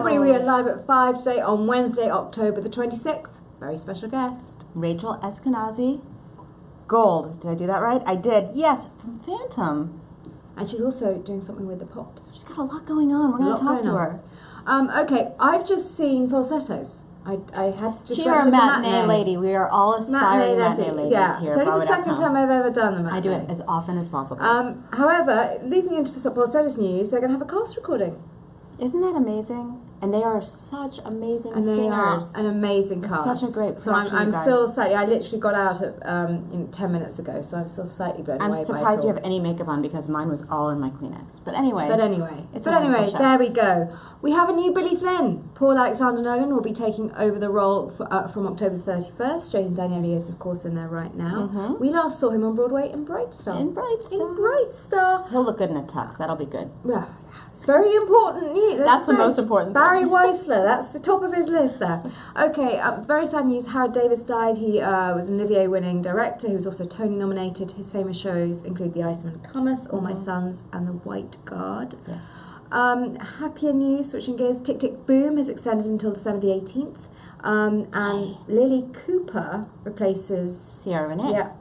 everybody, we are live at 5 today on Wednesday, October the 26th. Very special guest. Rachel Eskenazi-Gold. Did I do that right? I did. Yes, from Phantom. And she's also doing something with the Pops. She's got a lot going on. We're going to talk to her. Okay, I've just seen falsettos. I had just You're a matinee lady. We are all aspiring matinee ladies here. It's only the second time I've ever done them. I do it as often as possible. However, leading into falsettos news, they're going to have a cast recording. Isn't that amazing? And they are such amazing and singers. They are an amazing cast. It's such a great So production. I'm still slightly. I literally got out at 10 minutes ago, so I'm still slightly blown away by it. I'm surprised you have any makeup on because mine was all in my Kleenex. But anyway, there we go. We have a new Billy Flynn. Paul Alexander Nolan will be taking over the role from October 31st. Jason Danieli is, of course, in there right now. Mm-hmm. We last saw him on Broadway in Bright Star. In Bright Star. He'll look good in a tux. That'll be good. Yeah. It's very important news. That's the most important thing. Barry Weissler, that's the top of his list there. Okay, very sad news. Howard Davis died. He was an Olivier-winning director. He was also Tony nominated. His famous shows include The Iceman Cometh, All My Sons, and The White Guard. Yes. Happier news, switching gears. Tick Tick Boom is extended until December the 18th. And Lily Cooper replaces Sierra Renee. Yeah,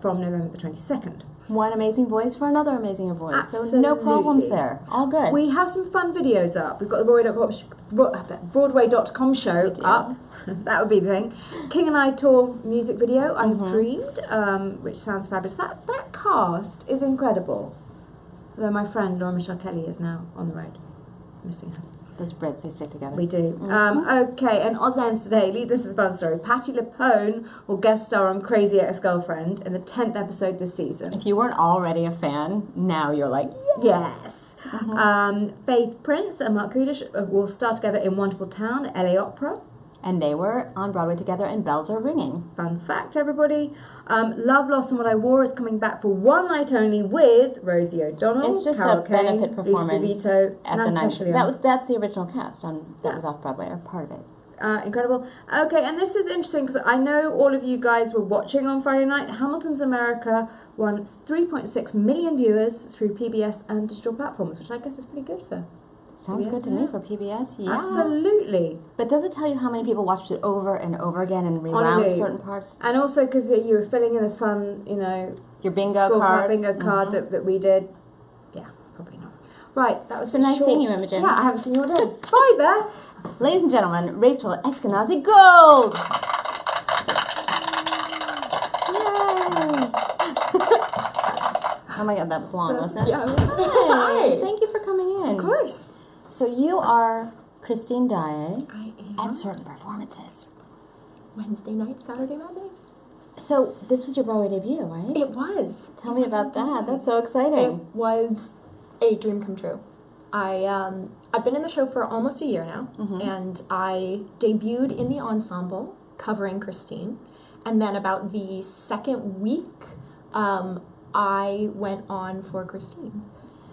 from November the 22nd. One amazing voice for another amazing voice. Absolutely. So no problems there. All good. We have some fun videos up. We've got the Broadway.com show up. That would be the thing. King and I Tour music video, I Have Dreamed, which sounds fabulous. That cast is incredible. Though my friend Laura Michelle Kelly is now on the road. Missing her. Those Brits, they stick together. We do. Okay, and Ozlands Daily, this is a fun story. Patti LuPone will guest star on Crazy Ex-Girlfriend in the 10th episode this season. If you weren't already a fan, now you're like, yes. Faith Prince and Mark Kudish will star together in Wonderful Town, LA Opera. And they were on Broadway together, and bells are ringing. Fun fact, everybody. Love, Lost, and What I Wore is coming back for one night only with Rosie O'Donnell, It's just Carol a benefit performance Lisa DeVito, at the night. That's the original cast that was off Broadway, or part of it. Incredible. Okay, and this is interesting because I know all of you guys were watching on Friday night. Hamilton's America won 3.6 million viewers through PBS and digital platforms, which I guess is pretty good for Sounds PBS, good to me for PBS. Yeah. Absolutely. But does it tell you how many people watched it over and over again and rewound certain parts? And also because you were filling in a fun, your bingo card that we did. Yeah, probably not. Right, that was nice seeing you, Imogen. Yeah, I haven't seen you all day. Bye, Beth. Ladies and gentlemen, Rachel Eskenazi-Gold. Yay! Oh my God, that blonde, wasn't it? Yeah. Hi. Thank you for coming in. Of course. So you are Christine Daae I am. at certain performances. Wednesday night, Saturday matinee. So this was your Broadway debut, right? It was. Tell me about that. That's so exciting. It was a dream come true. I've been in the show for almost a year now, and I debuted in the ensemble covering Christine, and then about the second week, I went on for Christine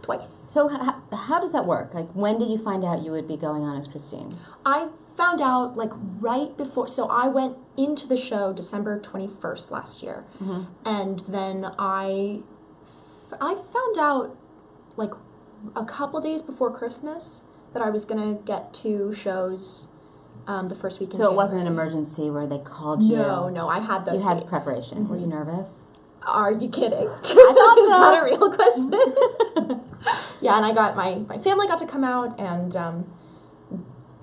twice. So how does that work? Like, when did you find out you would be going on as Christine? I found out like right before, so I went into the show December 21st last year, and then I found out like a couple days before Christmas that I was gonna get 2 shows the first week in So it wasn't an January. emergency where they called you? No, I had those You had dates. preparation. Were you nervous? Are you kidding? I thought Is so. that a real question? Yeah, and I got my family got to come out, and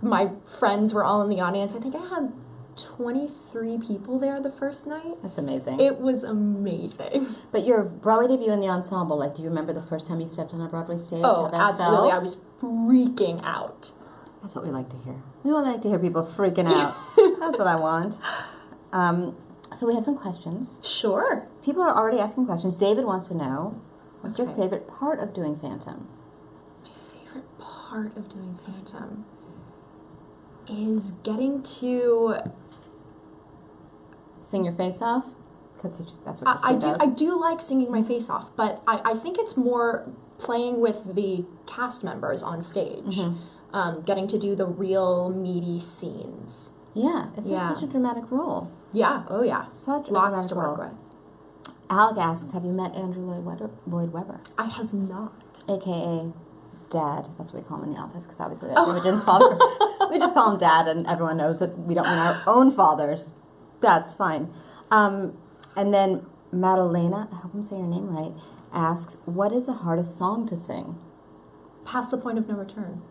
my friends were all in the audience. I think I had 23 people there the first night. That's amazing. It was amazing. But your Broadway debut in the ensemble, like, do you remember the first time you stepped on a Broadway stage? Oh, how that absolutely. felt? I was freaking out. That's what we like to hear. We all like to hear people freaking out. That's what I want. So we have some questions. Sure. People are already asking questions. David wants to know, what's your Okay. favorite part of doing Phantom? My favorite part of doing Phantom is getting to... Sing your face off? Because that's what I Christine do. does. I do like singing my face off, but I think it's more playing with the cast members on stage, getting to do the real meaty scenes. Yeah, it's such a dramatic role. Yeah. Oh yeah. Such a Lots dramatic to work role. with. Alec asks, have you met Andrew Lloyd Webber? I have not. AKA Dad. That's what we call him in the office, because obviously that's Imogen's father. We just call him Dad, and everyone knows that we don't mean our own fathers. That's fine. And then Madalena, I hope I'm saying your name right, asks, what is the hardest song to sing? Past the Point of No Return.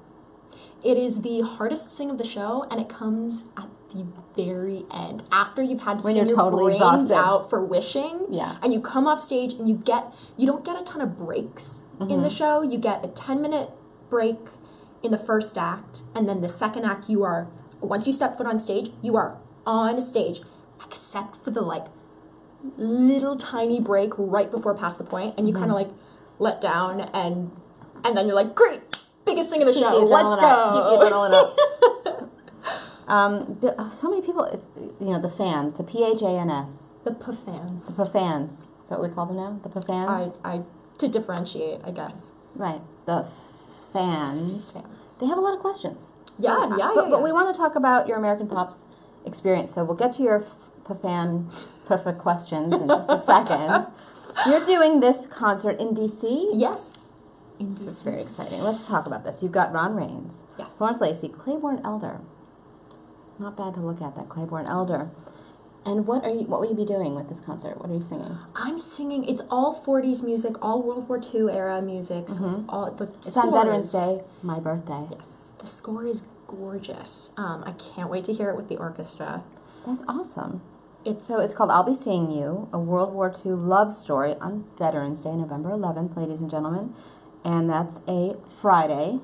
It is the hardest sing of the show, and it comes at the very end, after you've had to When sing you're your totally brains exhausted. out for wishing. Yeah. And you come off stage, and you don't get a ton of breaks in the show. You get a 10-minute break in the first act, and then the second act, once you step foot on stage, you are on stage, except for the little tiny break right before Past the Point, and you kind of let down, and then you're like, great, biggest thing of the show, let's go. Keep it up. So many people, the fans, the PHANS. The PFans. The PFans. Is that what we call them now? The PFans? To differentiate, I guess. Right. The fans. They have a lot of questions. Yeah. But we want to talk about your American Pops experience, so we'll get to your PFA questions in just a second. You're doing this concert in D.C.? Yes. This is very exciting. Let's talk about this. You've got Ron Raines, Yes. Florence Lacey, Claiborne Elder. Not bad to look at, that Claiborne Elder. And what will you be doing with this concert? What are you singing? I'm singing. It's all 40s music, all World War II era music. So it's all the It's on Veterans Day, my birthday. Yes, the score is gorgeous. I can't wait to hear it with the orchestra. That's awesome. It's called I'll Be Seeing You, a World War II love story on Veterans Day, November 11th, ladies and gentlemen. And that's a Friday,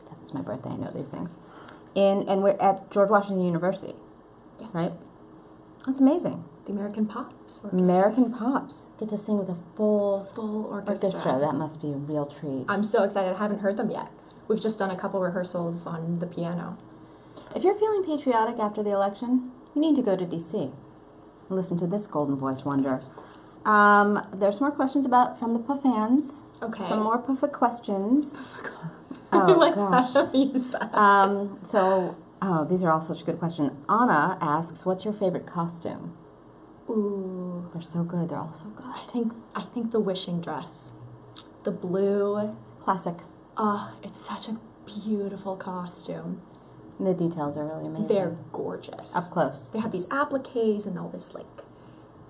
because it's my birthday, I know these things. And we're at George Washington University, yes, right? That's amazing. The American Pops Orchestra. American Pops. Get to sing with a full orchestra. That must be a real treat. I'm so excited. I haven't heard them yet. We've just done a couple rehearsals on the piano. If you're feeling patriotic after the election, you need to go to D.C. and listen to this golden voice wonder. There's more questions from the PFans. Okay. Some more PFA questions. I like gosh. how you use that. These are all such good questions. Anna asks, what's your favorite costume? Ooh. They're so good. They're all so good. I think the wishing dress. The blue. Classic. It's such a beautiful costume. And the details are really amazing. They're gorgeous. Up close. They have these appliques and all this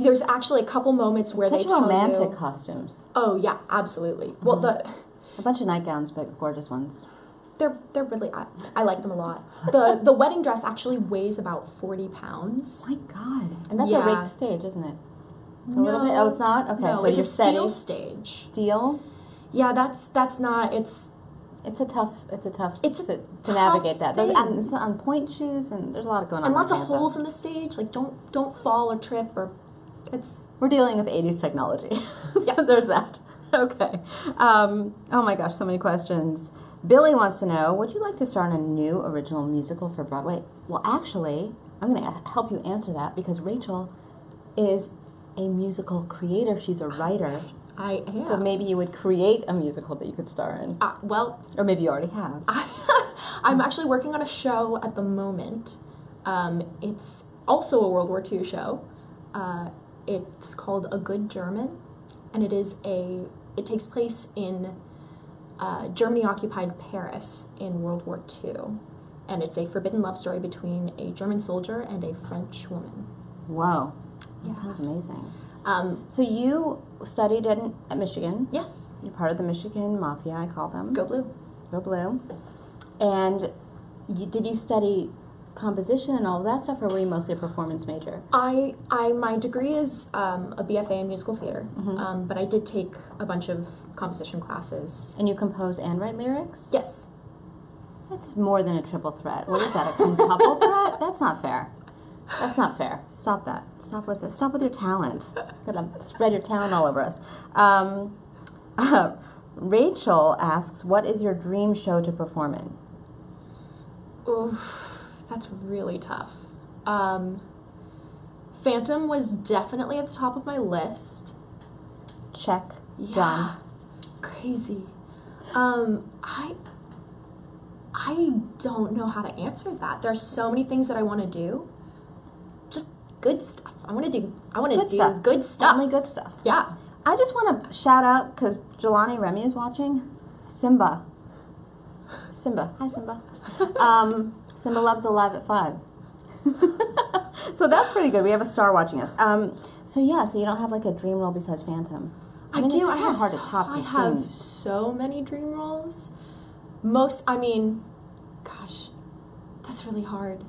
there's actually a couple moments where they tell romantic you, costumes. Oh yeah, absolutely. Well, a bunch of nightgowns, but gorgeous ones. they're really I like them a lot. The wedding dress actually weighs about 40 pounds. My God. And that's a Yeah. rigged stage, isn't it? A little bit. Oh, it's not? Okay, No, so it's you're a steel steady. stage. Steel? Yeah, that's not. It's It's a tough to tough navigate that. thing. And it's on point shoes, and there's a lot going on. and lots of with bands, holes in the stage. Don't fall or trip or it's. We're dealing with 80s technology. So Yes. there's that. Okay. Oh my gosh, so many questions. Billy wants to know, would you like to star in a new original musical for Broadway? Well, actually, I'm going to help you answer that because Rachel is a musical creator. She's a writer. I am. So maybe you would create a musical that you could star in. Well, Or maybe you already have. I'm actually working on a show at the moment. It's also a World War II show. It's called A Good German, and it takes place in Germany-occupied Paris in World War II, and it's a forbidden love story between a German soldier and a French woman. Whoa. That Yeah. sounds amazing. So you studied at Michigan. Yes. You're part of the Michigan Mafia, I call them. Go Blue. Go Blue. And did you study composition and all of that stuff, or were you mostly a performance major? My degree is a BFA in musical theater, but I did take a bunch of composition classes. And you compose and write lyrics? Yes. That's more than a triple threat. What is that, a quintuple threat? That's not fair. That's not fair. Stop that. Stop with it. Stop with your talent. Gotta spread your talent all over us. Rachel asks, what is your dream show to perform in? Oof. That's really tough. Phantom was definitely at the top of my list. Check. Yeah. Done. Crazy. I don't know how to answer that. There are so many things that I want to do. Just good stuff. I want to do good stuff. Only good stuff. Yeah. I just want to shout out, because Jelani Remy is watching, Simba Simba. Hi, Simba. Simba loves the Live at 5. So that's pretty good. We have a star watching us. So you don't have like a dream role besides Phantom. I mean, do. It's I kinda have hard to top I Christine. have so many dream roles. Gosh, that's really hard.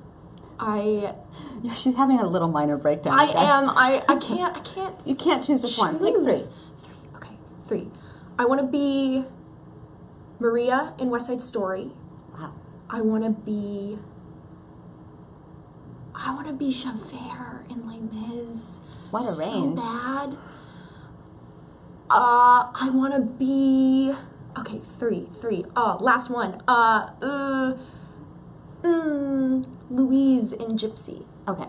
She's having a little minor breakdown. I am. I can't. You can't choose just one. Pick 3. Choose. 3. Okay, 3. I want to be Maria in West Side Story. Wow. I want to be Javert in Les Mis. What a range. So bad. I want to be... Okay, 3. Last one. Louise in Gypsy. Okay.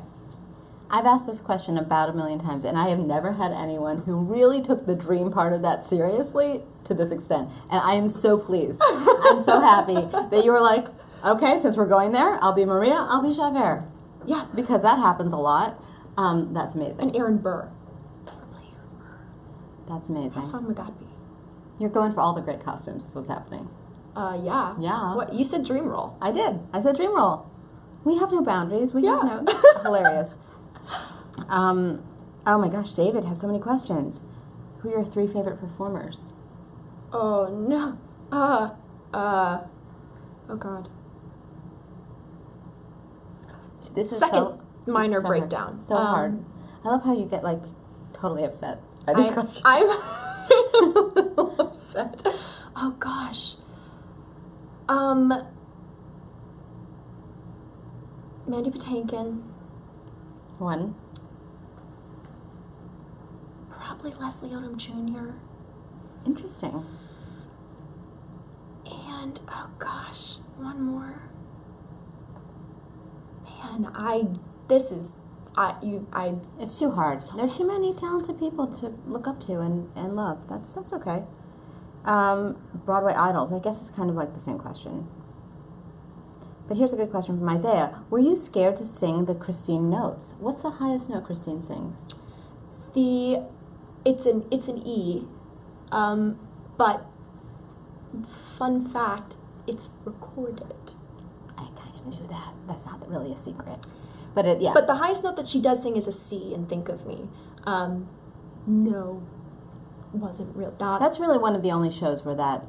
I've asked this question about 1 million times, and I have never had anyone who really took the dream part of that seriously to this extent. And I am so pleased. I'm so happy that you were like, okay, since we're going there, I'll be Maria, I'll be Javert. Yeah. Because that happens a lot. That's amazing. And Aaron Burr. That's amazing. How fun would that be? You're going for all the great costumes is what's happening. Yeah. Yeah. What, you said dream role. I did. I said dream role. We have no boundaries. We have no... It's hilarious. Oh my gosh, David has so many questions. Who are your 3 favorite performers? Oh, no. Oh, God. This is Second minor so breakdown. Hard. So hard. I love how you get, like, totally upset by these questions. I'm a little upset. Oh, gosh. Mandy Patinkin. 1. Probably Leslie Odom Jr. Interesting. And, oh gosh, one more. Man, It's too hard. There are too many talented people to look up to and love. That's okay. Broadway idols. I guess it's kind of like the same question. But here's a good question from Isaiah. Were you scared to sing the Christine notes? What's the highest note Christine sings? It's an E, but fun fact, it's recorded. I kind of knew that. That's not really a secret. But it, yeah. But the highest note that she does sing is a C in Think of Me. No, wasn't real. That's really one of the only shows where that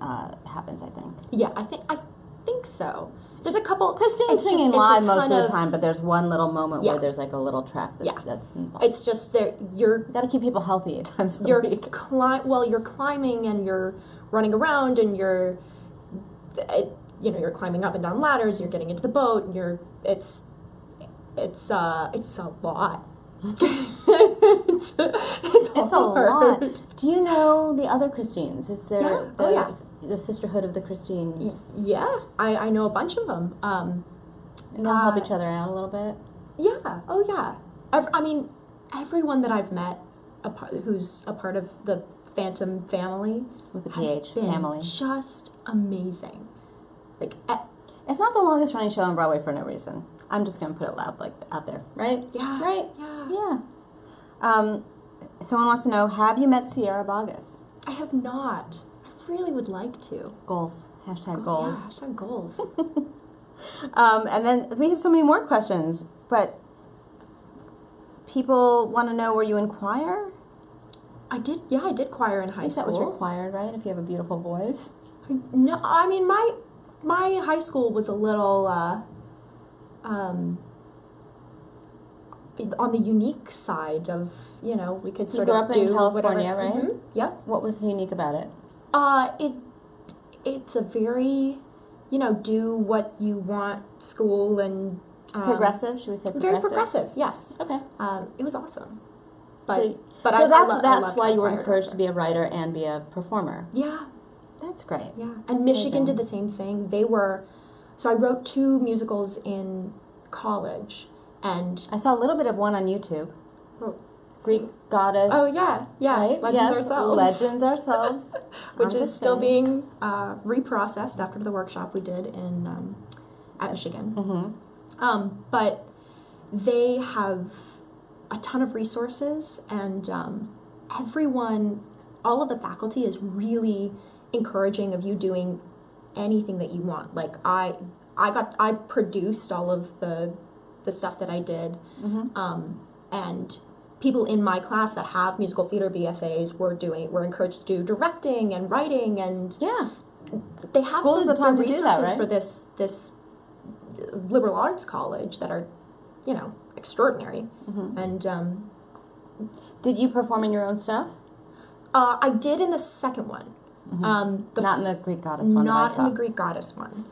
happens, I think. Yeah, I think so. There's a couple. Christine's singing live most of the time, but there's one little moment where there's like a little track that's involved. It's just that you've got to keep people healthy at times of the week. You're climbing and you're running around and you're climbing up and down ladders. You're getting into the boat. And it's a lot. it's a lot. Do you know the other Christines? Is there the Sisterhood of the Christines? Yeah, I know a bunch of them. And they'll help each other out a little bit? Yeah, oh yeah. Everyone that I've met who's a part of the Phantom family with the PH family, just amazing. Like, it's not the longest running show on Broadway for no reason. I'm just gonna put it loud, like out there, right? Yeah. Right. Yeah. Someone wants to know: have you met Sierra Boggess? I have not. I really would like to. Goals. Hashtag goals. Yeah, hashtag goals. And then we have so many more questions, but people want to know: were you in choir? I did. Yeah, I did choir in high school. That was required, right? If you have a beautiful voice. No, I mean my high school was a little on the unique side of, we could sort of do in California, whatever. right? Mm-hmm. Yeah. What was unique about it? It's a very, do what you want school and progressive. Should we say progressive? Very progressive. Yes. Okay. It was awesome. But I that's why you were encouraged to be a writer and be a performer. Yeah. That's great. Yeah. And Michigan did the same thing. So I wrote 2 musicals in college, and I saw a little bit of one on YouTube. Greek Goddess. Oh yeah, right? Legends Ourselves, which is still being reprocessed after the workshop we did in at Michigan. Mm-hmm. But they have a ton of resources, and all of the faculty is really encouraging of you doing anything that you want. Like I produced all of the stuff that I did, and people in my class that have musical theater BFAs were encouraged to do directing and writing, and they have the resources for this liberal arts college that are, extraordinary. And did you perform in your own stuff? I did in the second one. Not in the Greek goddess one. Not in the Greek goddess one.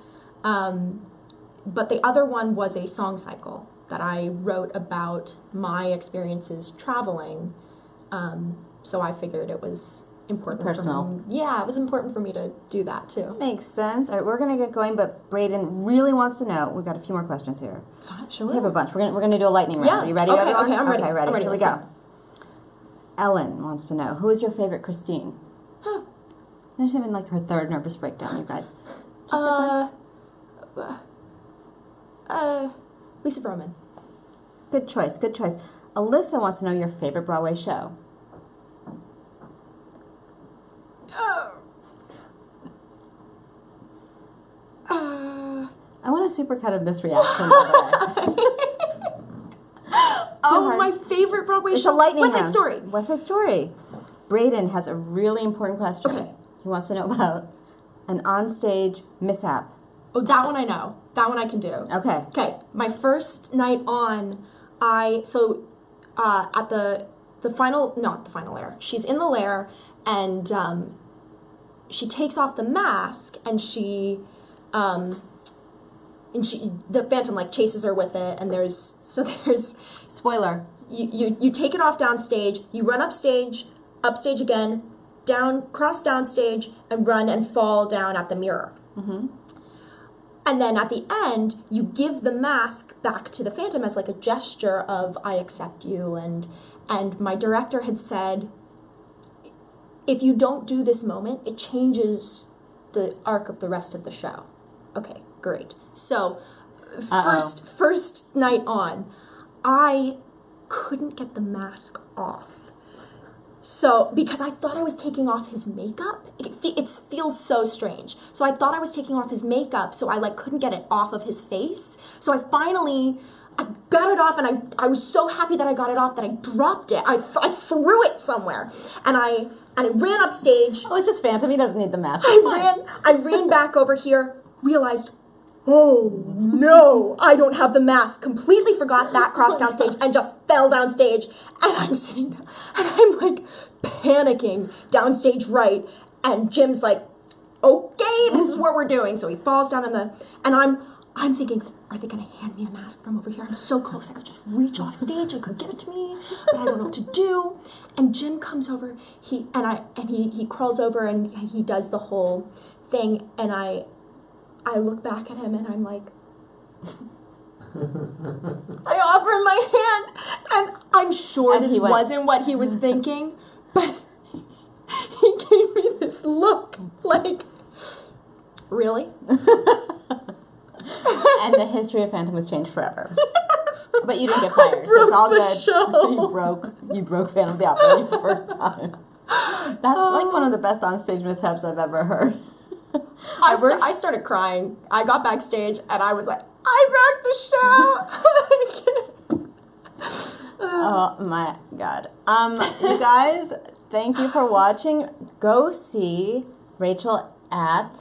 But the other one was a song cycle that I wrote about my experiences traveling. So I figured it was important. Personal. Yeah, it was important for me to do that too. Makes sense. All right, we're gonna get going, but Braden really wants to know. We've got a few more questions here. Sure. We have a bunch. We're gonna do a lightning round. Yeah. Are you ready? Okay. Everyone? Okay. I'm ready. Okay, ready. I'm ready. Here we go. Ellen wants to know, who is your favorite Christine? There's even like her third nervous breakdown, you guys. Lisa Broman. Good choice. Good choice. Alyssa wants to know your favorite Broadway show. I want a supercut of this reaction, by the way. My favorite Broadway It's show. a lightning West Side round. Story. West Side Story. Braden has a really important question. Okay. He wants to know about an onstage mishap. Oh, that one I know. That one I can do. Okay. Okay. My first night on, at the final, not the final lair. She's in the lair, and she takes off the mask, and the Phantom like chases her with it, and there's Spoiler. You take it off downstage, you run upstage again, cross downstage, and run and fall down at the mirror. And then at the end, you give the mask back to the Phantom as like a gesture of I accept you, and my director had said, if you don't do this moment, it changes the arc of the rest of the show. Okay, great. So first night on, I couldn't get the mask off. So, because I thought I was taking off his makeup, it feels so strange. So I thought I was taking off his makeup, so I couldn't get it off of his face. So I got it off, and I was so happy that I got it off that I dropped it. I threw it somewhere, and I ran upstage. Oh, it's just Phantom. He doesn't need the mask. I ran back over here, realized, oh no, I don't have the mask. Completely forgot that, crossed downstage, and just fell downstage. And I'm sitting there, and I'm like panicking downstage right. And Jim's like, okay, this is what we're doing. So he falls down and I'm thinking, are they gonna hand me a mask from over here? I'm so close, I could just reach off stage, I could give it to me, but I don't know what to do. And Jim comes over, he crawls over and he does the whole thing, and I look back at him and I'm like, I offer him my hand, and I'm sure this wasn't what he was thinking, but he gave me this look like, really? And the history of Phantom was changed forever. But you didn't get fired, so it's all good. You broke Phantom of the Opera the first time. That's like one of the best onstage mishaps I've ever heard. I started crying. I got backstage and I was like, I broke the show. Oh my god. You guys, thank you for watching. Go see Rachel at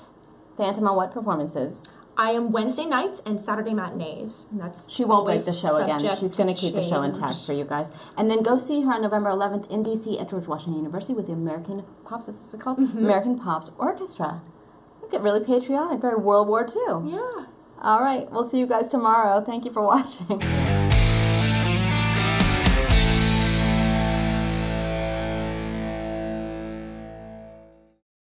Phantom on what performances? I am Wednesday nights and Saturday matinees. And that's she won't break the show again. She's going to keep the show intact for you guys. And then go see her on November 11th in D.C. at George Washington University with the American Pops, that's what it's called? American Pops Orchestra. You get really patriotic, very World War II. Yeah. All right, we'll see you guys tomorrow. Thank you for watching.